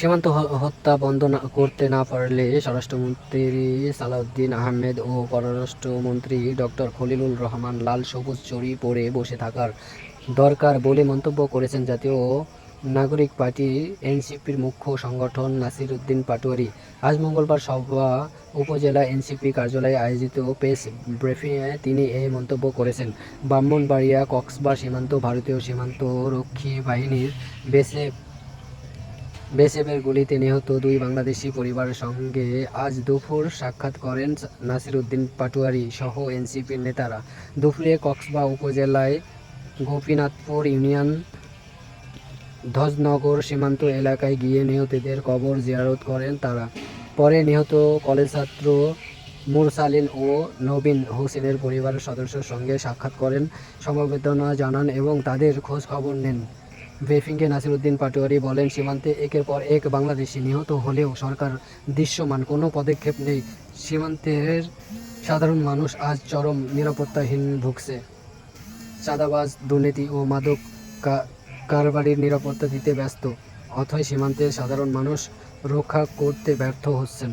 সীমান্ত হত্যা বন্ধ করতে না পারলে স্বরাষ্ট্রমন্ত্রী সালাউদ্দিন আহমেদ ও পররাষ্ট্রমন্ত্রী ডক্টর খলিলুর রহমান লাল সবুজ চড়ি পরে বসে থাকার দরকার বলে মন্তব্য করেছেন জাতীয় নাগরিক পার্টি এনসিপির মুখ্য সংগঠন নাসির উদ্দিন পাটোয়ারি। আজ মঙ্গলবার সভা উপজেলা এনসিপি কার্যালয়ে আয়োজিত প্রেস ব্রিফিংয়ে তিনি এই মন্তব্য করেছেন। ব্রাহ্মণবাড়িয়া কক্সবাজার সীমান্ত ভারতীয় সীমান্ত রক্ষী বাহিনীর বিএসএফের গুলিতে নিহত দুই বাংলাদেশি পরিবারের সঙ্গে আজ দুপুর সাক্ষাৎ করেন নাসির উদ্দিন পাটোয়ারি সহ এনসিপির নেতারা। দুপুরে কক্সবাজার উপজেলায় গোপীনাথপুর ইউনিয়ন ধ্বজনগর সীমান্ত এলাকায় গিয়ে নিহতদের কবর জিয়ারত করেন তারা। পরে নিহত কলেজ ছাত্র মুরসালিন ও নবীন হোসেনের পরিবারের সদস্যের সঙ্গে সাক্ষাৎ করেন, সমবেদনা জানান এবং তাদের খোঁজ খবর নেন। ব্রিফিংয়ে নাসির উদ্দিন পাটোয়ারি বলেন, সীমান্তে একের পর এক বাংলাদেশি নিহত হলেও সরকার দৃশ্যমান কোনো পদক্ষেপ নেই। সীমান্তের সাধারণ মানুষ আজ চরম নিরাপত্তাহীন ভুগছে। চাঁদাবাজ, দুর্নীতি ও মাদক কারবারির নিরাপত্তা দিতে ব্যস্ত, অথচ সীমান্তের সাধারণ মানুষ রক্ষা করতে ব্যর্থ হচ্ছেন।